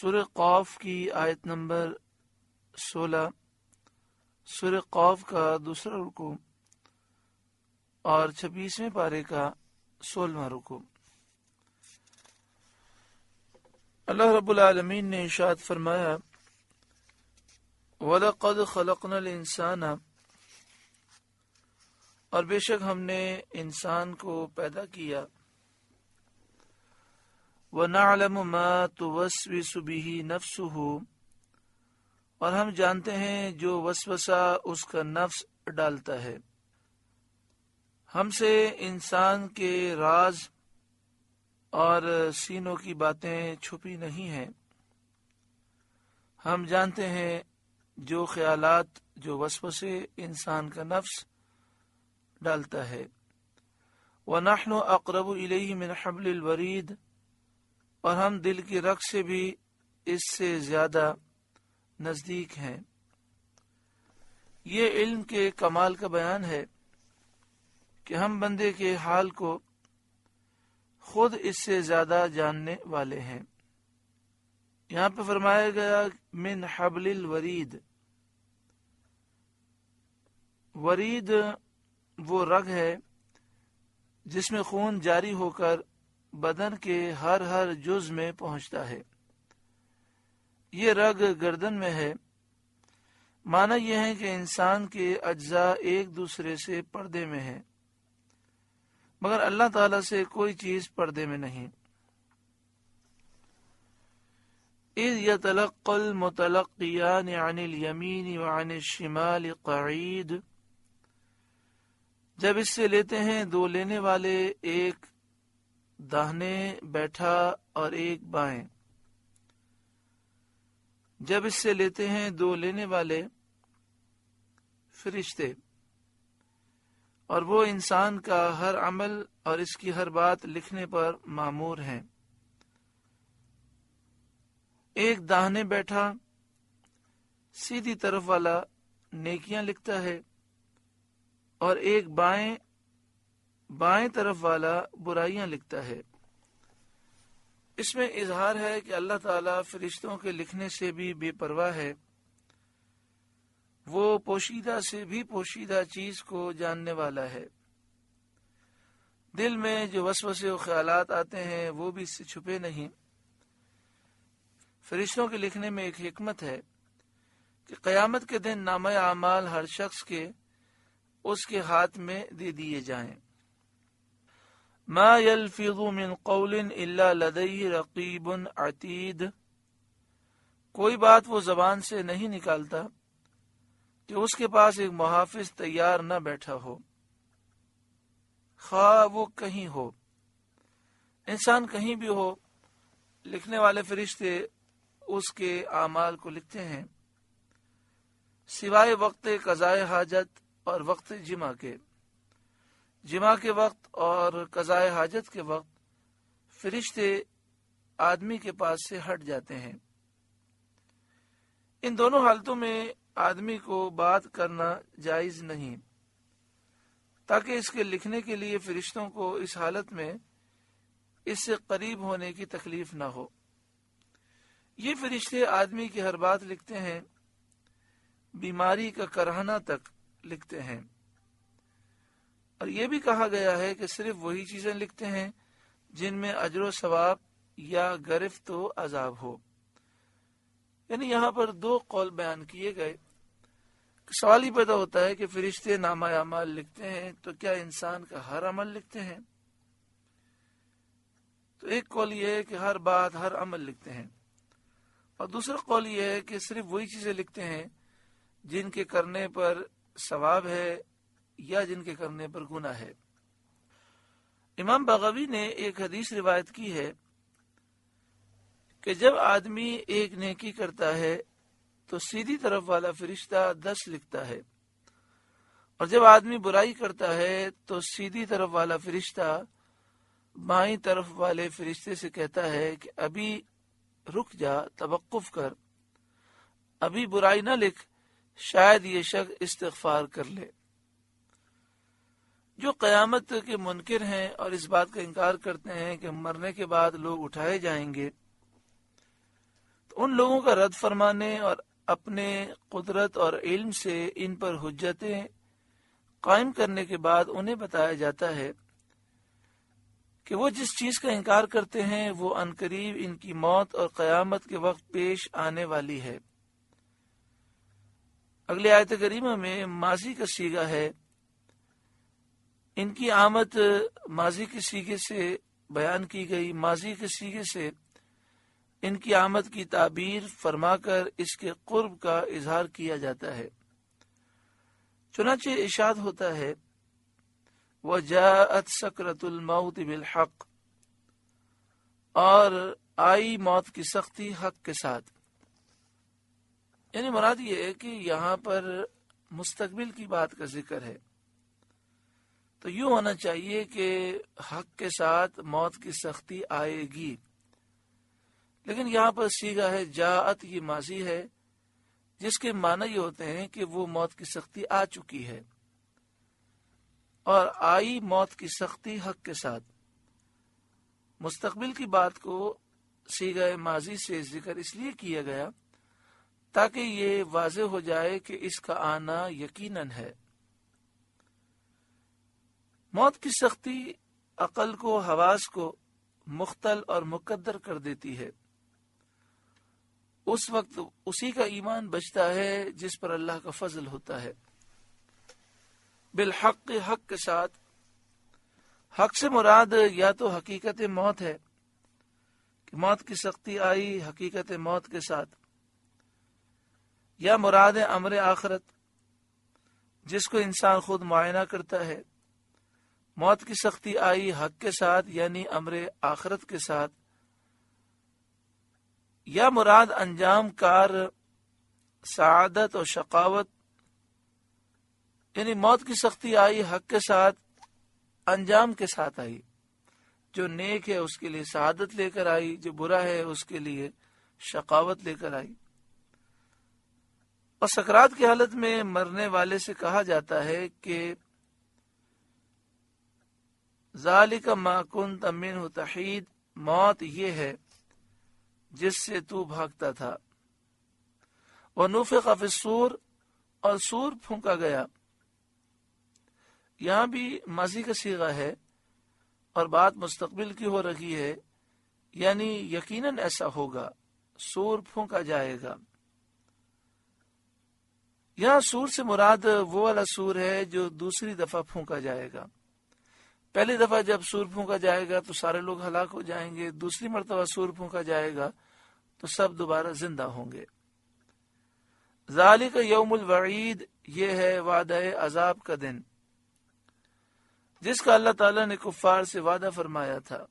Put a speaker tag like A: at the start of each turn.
A: سورہ قاف کی آیت نمبر 16، سورہ قاف کا دوسرا رکوع اور 26ویں پارے کا 16واں رکوع۔ اللہ رب العالمین نے ارشاد فرمایا وَلَقَدْ خَلَقْنَا الْإِنسَانَ، اور بے شک ہم نے انسان کو پیدا کیا، وَنَعْلَمُ مَا تُوَسْوِسُ بِهِ نَفْسُهُ، اور ہم جانتے ہیں جو وسوسہ اس کا نفس ڈالتا ہے۔ ہم سے انسان کے راز اور سینوں کی باتیں چھپی نہیں ہیں، ہم جانتے ہیں جو خیالات، جو وسوسے انسان کا نفس ڈالتا ہے۔ وَنَحْنُ أَقْرَبُ إِلَيْهِ مِنْ حَبْلِ الْوَرِيدِ، اور ہم دل کی رگ سے بھی اس سے زیادہ نزدیک ہیں۔ یہ علم کے کمال کا بیان ہے کہ ہم بندے کے حال کو خود اس سے زیادہ جاننے والے ہیں۔ یہاں پہ فرمایا گیا من حبل الورید، ورید وہ رگ ہے جس میں خون جاری ہو کر بدن کے ہر جز میں پہنچتا ہے۔ یہ رگ گردن میں ہے۔ معنی یہ ہے کہ انسان کے اجزاء ایک دوسرے سے پردے میں ہیں، مگر اللہ تعالی سے کوئی چیز پردے میں نہیں۔ اذ يتلقى المتلقيان عن اليمين وعن الشمال قعيد، جب اس سے لیتے ہیں دو لینے والے، ایک داہنے بیٹھا اور ایک بائیں۔ جب اس سے لیتے ہیں دو لینے والے فرشتے، اور وہ انسان کا ہر عمل اور اس کی ہر بات لکھنے پر مامور ہیں۔ ایک داہنے بیٹھا سیدھی طرف والا نیکیاں لکھتا ہے، اور ایک بائیں طرف والا برائیاں لکھتا ہے۔ اس میں اظہار ہے کہ اللہ تعالیٰ فرشتوں کے لکھنے سے بھی بے پرواہ ہے۔ وہ پوشیدہ سے بھی پوشیدہ چیز کو جاننے والا ہے۔ دل میں جو وسوسے و خیالات آتے ہیں وہ بھی اس سے چھپے نہیں۔ فرشتوں کے لکھنے میں ایک حکمت ہے کہ قیامت کے دن نامہ اعمال ہر شخص کے اس کے ہاتھ میں دے دیے جائیں۔ ما يلفظ من قول الا لديه رقیب عتید، کوئی بات وہ زبان سے نہیں نکالتا کہ اس کے پاس ایک محافظ تیار نہ بیٹھا ہو، خواہ وہ کہیں ہو، انسان کہیں بھی ہو، لکھنے والے فرشتے اس کے اعمال کو لکھتے ہیں، سوائے وقت قضاء حاجت اور وقت جمعہ کے۔ جمعہ کے وقت اور قضاء حاجت کے وقت فرشتے آدمی کے پاس سے ہٹ جاتے ہیں۔ ان دونوں حالتوں میں آدمی کو بات کرنا جائز نہیں، تاکہ اس کے لکھنے کے لیے فرشتوں کو اس حالت میں اس سے قریب ہونے کی تکلیف نہ ہو۔ یہ فرشتے آدمی کی ہر بات لکھتے ہیں، بیماری کا کرہنہ تک لکھتے ہیں۔ اور یہ بھی کہا گیا ہے کہ صرف وہی چیزیں لکھتے ہیں جن میں اجر و ثواب یا گرفت و عذاب ہو۔ یعنی یہاں پر دو قول بیان کیے گئے۔ سوال ہی پیدا ہوتا ہے کہ فرشتے نامہ اعمال لکھتے ہیں تو کیا انسان کا ہر عمل لکھتے ہیں؟ تو ایک قول یہ ہے کہ ہر بات، ہر عمل لکھتے ہیں، اور دوسرا قول یہ ہے کہ صرف وہی چیزیں لکھتے ہیں جن کے کرنے پر ثواب ہے یا جن کے کرنے پر گناہ ہے۔ امام بغوی نے ایک حدیث روایت کی ہے کہ جب آدمی ایک نیکی کرتا ہے تو سیدھی طرف والا فرشتہ 10 لکھتا ہے، اور جب آدمی برائی کرتا ہے تو سیدھی طرف والا فرشتہ بائیں طرف والے فرشتے سے کہتا ہے کہ ابھی رک جا، توقف کر، ابھی برائی نہ لکھ، شاید یہ شخص استغفار کر لے۔ جو قیامت کے منکر ہیں اور اس بات کا انکار کرتے ہیں کہ مرنے کے بعد لوگ اٹھائے جائیں گے، تو ان لوگوں کا رد فرمانے اور اپنے قدرت اور علم سے ان پر حجتیں قائم کرنے کے بعد انہیں بتایا جاتا ہے کہ وہ جس چیز کا انکار کرتے ہیں وہ عنقریب ان کی موت اور قیامت کے وقت پیش آنے والی ہے۔ اگلی آیت کریمہ میں ماضی کا صیغہ ہے، ان کی آمد ماضی کے صیغے سے بیان کی گئی، ماضی کے صیغے سے ان کی آمد کی تعبیر فرما کر اس کے قرب کا اظہار کیا جاتا ہے۔ چنانچہ ارشاد ہوتا ہے وَجَاءَتْ سَكْرَةُ الْمَوْتِ بِالْحَقِّ، اور آئی موت کی سختی حق کے ساتھ۔ یعنی مراد یہ ہے کہ یہاں پر مستقبل کی بات کا ذکر ہے، تو یوں ہونا چاہیے کہ حق کے ساتھ موت کی سختی آئے گی، لیکن یہاں پر صیغہ ہے جاءت، یہ ماضی ہے جس کے معنی یہ ہوتے ہیں کہ وہ موت کی سختی آ چکی ہے، اور آئی موت کی سختی حق کے ساتھ۔ مستقبل کی بات کو صیغہ ماضی سے ذکر اس لیے کیا گیا تاکہ یہ واضح ہو جائے کہ اس کا آنا یقیناً ہے۔ موت کی سختی عقل کو، حواس کو مختل اور مقدر کر دیتی ہے۔ اس وقت اسی کا ایمان بچتا ہے جس پر اللہ کا فضل ہوتا ہے۔ بالحق، حق کے ساتھ۔ حق سے مراد یا تو حقیقت موت ہے کہ موت کی سختی آئی حقیقت موت کے ساتھ، یا مراد امر آخرت جس کو انسان خود معائنہ کرتا ہے، موت کی سختی آئی حق کے ساتھ یعنی امر آخرت کے ساتھ، یا مراد انجام کار سعادت اور شقاوت، یعنی موت کی سختی آئی حق کے ساتھ انجام کے ساتھ آئی، جو نیک ہے اس کے لیے سعادت لے کر آئی، جو برا ہے اس کے لیے شقاوت لے کر آئی۔ اور سکرات کی حالت میں مرنے والے سے کہا جاتا ہے کہ ذالک ما کنت منہ تحید، موت یہ ہے جس سے تو بھاگتا تھا۔ ونفخ فی الصور، اور سور پھونکا گیا۔ یہاں بھی ماضی کا صیغہ ہے اور بات مستقبل کی ہو رہی ہے، یعنی یقیناً ایسا ہوگا، سور پھونکا جائے گا۔ یہاں سور سے مراد وہ والا سور ہے جو دوسری دفعہ پھونکا جائے گا۔ پہلی دفعہ جب سور پھونکا جائے گا تو سارے لوگ ہلاک ہو جائیں گے، دوسری مرتبہ سور پھونکا جائے گا تو سب دوبارہ زندہ ہوں گے۔ ذالک یوم الوعید، یہ ہے وعدہ عذاب کا دن جس کا اللہ تعالیٰ نے کفار سے وعدہ فرمایا تھا۔